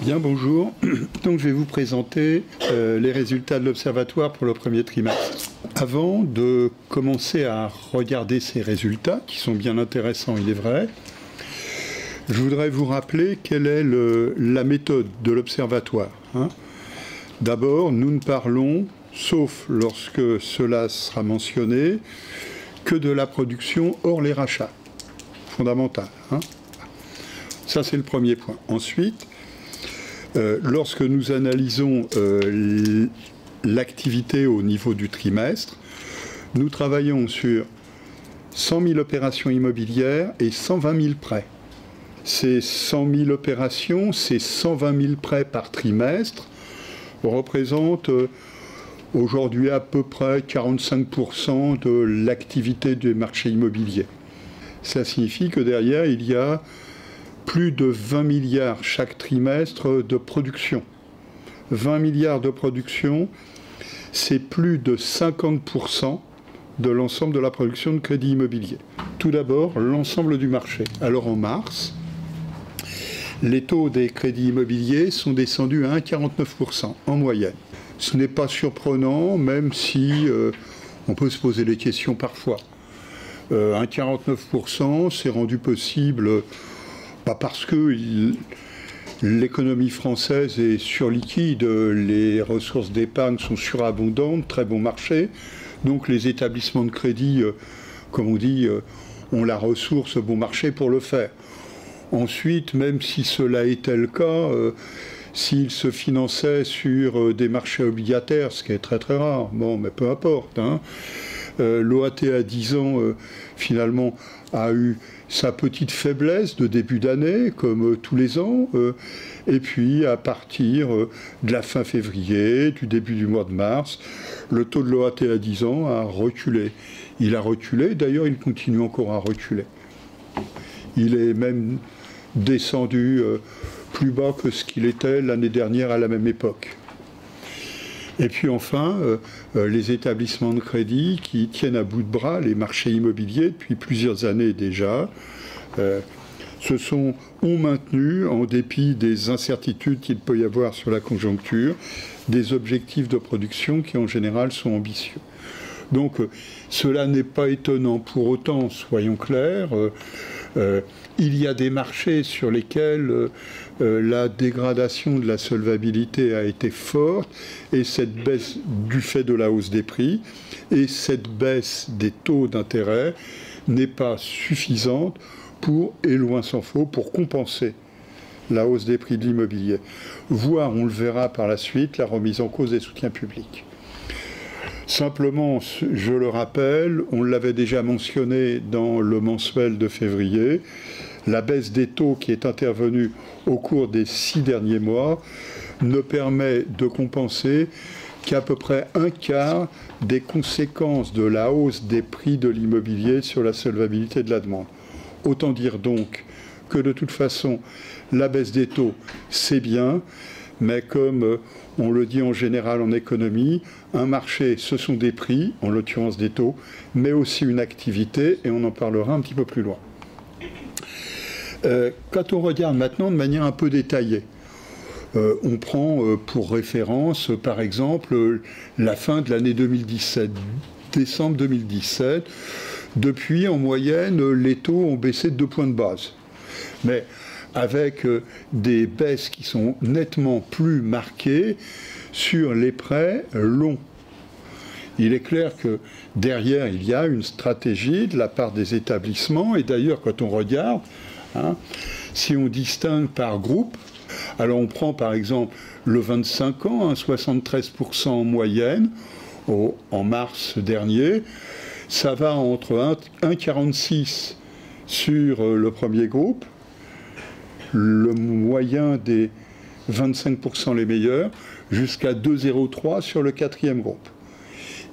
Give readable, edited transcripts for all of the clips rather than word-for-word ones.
Bien, bonjour. Donc, je vais vous présenter les résultats de l'Observatoire pour le premier trimestre. Avant de commencer à regarder ces résultats, qui sont bien intéressants, il est vrai, je voudrais vous rappeler quelle est la méthode de l'Observatoire. D'abord, nous ne parlons, sauf lorsque cela sera mentionné, que de la production hors les rachats. Fondamental. Ça, c'est le premier point. Ensuite, lorsque nous analysons l'activité au niveau du trimestre, nous travaillons sur 100 000 opérations immobilières et 120 000 prêts. Ces 100 000 opérations, ces 120 000 prêts par trimestre représentent aujourd'hui à peu près 45% de l'activité du marché immobilier. Ça signifie que derrière, il y a plus de 20 milliards chaque trimestre de production. 20 milliards de production, c'est plus de 50% de l'ensemble de la production de crédit immobilier. Tout d'abord, l'ensemble du marché. Alors en mars, les taux des crédits immobiliers sont descendus à 1,49% en moyenne. Ce n'est pas surprenant, même si on peut se poser des questions parfois. 1,49%, c'est rendu possible pas parce que l'économie française est surliquide, les ressources d'épargne sont surabondantes, très bon marché, donc les établissements de crédit, comme on dit, ont la ressource bon marché pour le faire. Ensuite, même si cela était le cas, s'ils se finançaient sur des marchés obligataires, ce qui est très très rare, bon, mais peu importe, l'OAT à 10 ans, finalement, a eu sa petite faiblesse de début d'année, comme tous les ans, et puis à partir de la fin février, du début du mois de mars, le taux de l'OAT à 10 ans a reculé. Il a reculé, d'ailleurs il continue encore à reculer. Il est même descendu plus bas que ce qu'il était l'année dernière à la même époque. Et puis enfin, les établissements de crédit qui tiennent à bout de bras les marchés immobiliers depuis plusieurs années déjà, ont maintenu, en dépit des incertitudes qu'il peut y avoir sur la conjoncture, des objectifs de production qui en général sont ambitieux. Donc cela n'est pas étonnant pour autant, soyons clairs. Il y a des marchés sur lesquels la dégradation de la solvabilité a été forte, et cette baisse du fait de la hausse des prix, et cette baisse des taux d'intérêt n'est pas suffisante pour, et loin s'en faut, pour compenser la hausse des prix de l'immobilier, voire, on le verra par la suite, la remise en cause des soutiens publics. Simplement, je le rappelle, on l'avait déjà mentionné dans le mensuel de février, la baisse des taux qui est intervenue au cours des 6 derniers mois ne permet de compenser qu'à peu près un quart des conséquences de la hausse des prix de l'immobilier sur la solvabilité de la demande. Autant dire donc que de toute façon, la baisse des taux, c'est bien, mais comme on le dit en général en économie, un marché, ce sont des prix, en l'occurrence des taux, mais aussi une activité, et on en parlera un petit peu plus loin. Quand on regarde maintenant de manière un peu détaillée, on prend pour référence, par exemple, la fin de l'année 2017, décembre 2017. Depuis, en moyenne, les taux ont baissé de 2 points de base. Mais avec des baisses qui sont nettement plus marquées sur les prêts longs. Il est clair que derrière, il y a une stratégie de la part des établissements, et d'ailleurs, quand on regarde, si on distingue par groupe, alors on prend par exemple le 25 ans, 73% en moyenne, en mars dernier, ça va entre 1,46 sur le premier groupe, le moyen des 25% les meilleurs, jusqu'à 2,03 sur le quatrième groupe.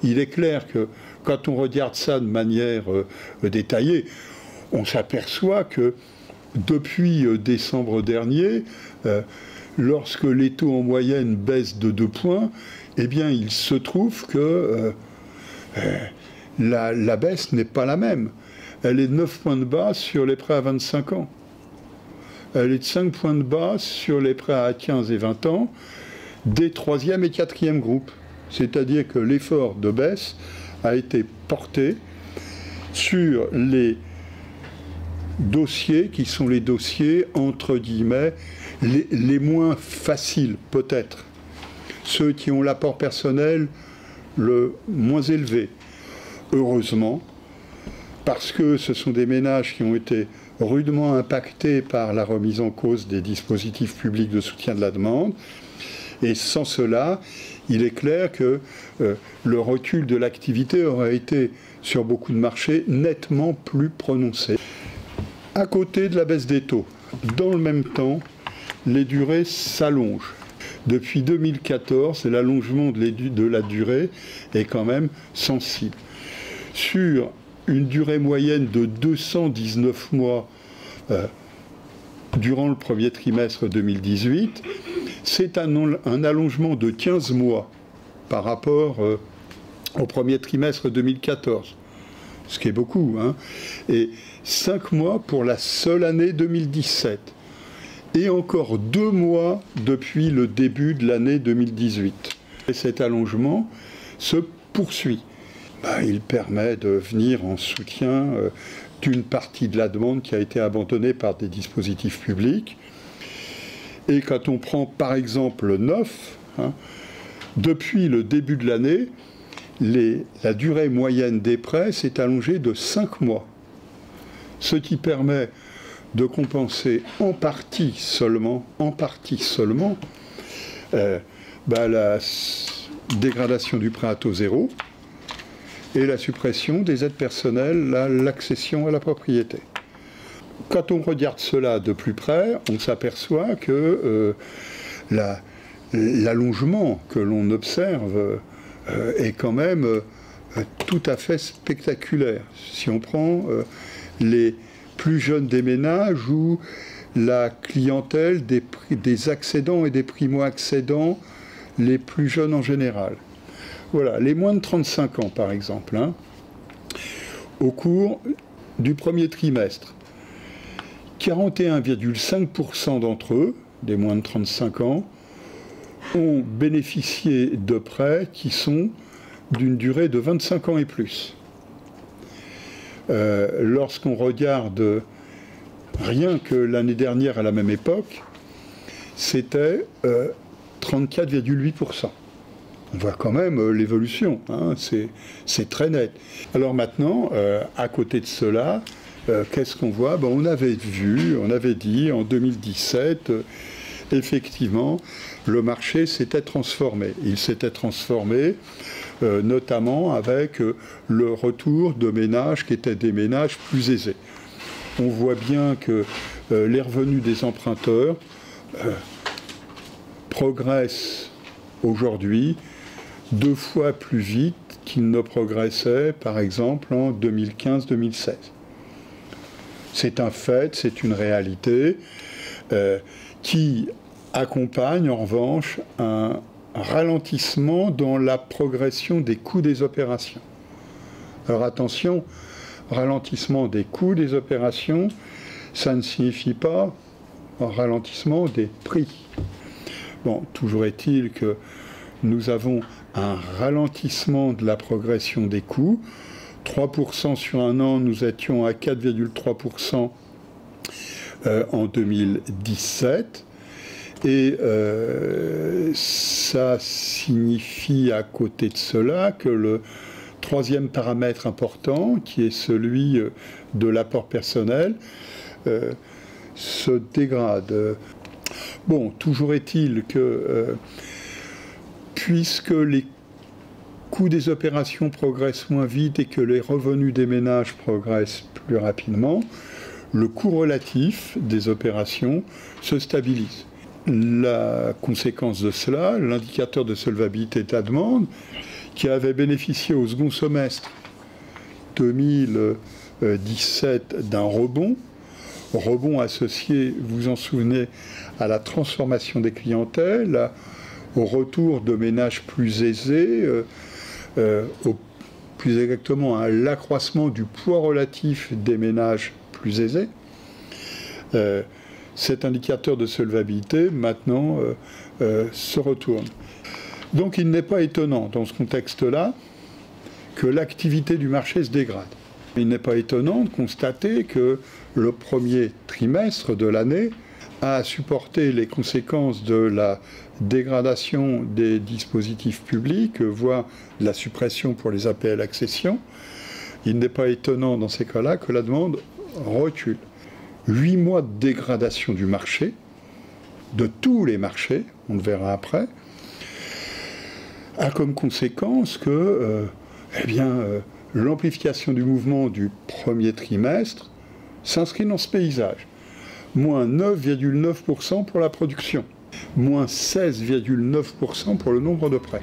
Il est clair que quand on regarde ça de manière détaillée, on s'aperçoit que depuis décembre dernier, lorsque les taux en moyenne baissent de 2 points, eh bien il se trouve que la baisse n'est pas la même. Elle est de 9 points de base sur les prêts à 25 ans. elle est de 5 points de base sur les prêts à 15 et 20 ans des 3e et 4e groupes. C'est-à-dire que l'effort de baisse a été porté sur les dossiers qui sont les dossiers, entre guillemets, les moins faciles, peut-être. Ceux qui ont l'apport personnel le moins élevé. Heureusement, parce que ce sont des ménages qui ont été rudement impactés par la remise en cause des dispositifs publics de soutien de la demande. Et sans cela, il est clair que le recul de l'activité aurait été, sur beaucoup de marchés, nettement plus prononcé. À côté de la baisse des taux, dans le même temps, les durées s'allongent. Depuis 2014, l'allongement de la durée est quand même sensible. Sur une durée moyenne de 219 mois durant le premier trimestre 2018, c'est un allongement de 15 mois par rapport au premier trimestre 2014, ce qui est beaucoup, hein, et 5 mois pour la seule année 2017, et encore 2 mois depuis le début de l'année 2018. Et cet allongement se poursuit. Il permet de venir en soutien d'une partie de la demande qui a été abandonnée par des dispositifs publics. Et quand on prend par exemple neuf, hein, depuis le début de l'année, la durée moyenne des prêts s'est allongée de 5 mois. Ce qui permet de compenser en partie seulement, la dégradation du prêt à taux zéro et la suppression des aides personnelles à l'accession à la propriété. Quand on regarde cela de plus près, on s'aperçoit que l'allongement que l'on observe est quand même tout à fait spectaculaire. Si on prend les plus jeunes des ménages ou la clientèle des accédants et des primo-accédants les plus jeunes en général. Voilà, les moins de 35 ans par exemple, hein, au cours du premier trimestre, 41,5% d'entre eux, des moins de 35 ans, ont bénéficié de prêts qui sont d'une durée de 25 ans et plus. Lorsqu'on regarde rien que l'année dernière à la même époque, c'était 34,8%. On voit quand même l'évolution, hein, c'est très net. Alors maintenant, à côté de cela, qu'est-ce qu'on voit? On avait dit en 2017, effectivement, le marché s'était transformé. Il s'était transformé notamment avec le retour de ménages qui étaient des ménages plus aisés. On voit bien que les revenus des emprunteurs progressent aujourd'hui 2 fois plus vite qu'ils ne progressaient, par exemple, en 2015-2016. C'est un fait, c'est une réalité qui accompagne en revanche un ralentissement dans la progression des coûts des opérations. Alors attention, ralentissement des coûts des opérations, ça ne signifie pas un ralentissement des prix. Bon, toujours est-il que nous avons un ralentissement de la progression des coûts. 3% sur un an, nous étions à 4,3% en 2017. Et ça signifie à côté de cela que le troisième paramètre important, qui est celui de l'apport personnel, se dégrade. Bon, toujours est-il que puisque les coûts des opérations progressent moins vite et que les revenus des ménages progressent plus rapidement, le coût relatif des opérations se stabilise. La conséquence de cela, l'indicateur de solvabilité de la demande, qui avait bénéficié au second semestre 2017 d'un rebond associé, vous vous en souvenez, à la transformation des clientèles, au retour de ménages plus aisés, plus exactement à l'accroissement du poids relatif des ménages plus aisés. cet indicateur de solvabilité maintenant se retourne. Donc il n'est pas étonnant dans ce contexte-là que l'activité du marché se dégrade. Il n'est pas étonnant de constater que le premier trimestre de l'année a supporté les conséquences de la dégradation des dispositifs publics, voire la suppression pour les APL accession. Il n'est pas étonnant dans ces cas-là que la demande recule. 8 mois de dégradation du marché, de tous les marchés, on le verra après, a comme conséquence que l'amplification du mouvement du premier trimestre s'inscrit dans ce paysage. Moins 9,9% pour la production, moins 16,9% pour le nombre de prêts.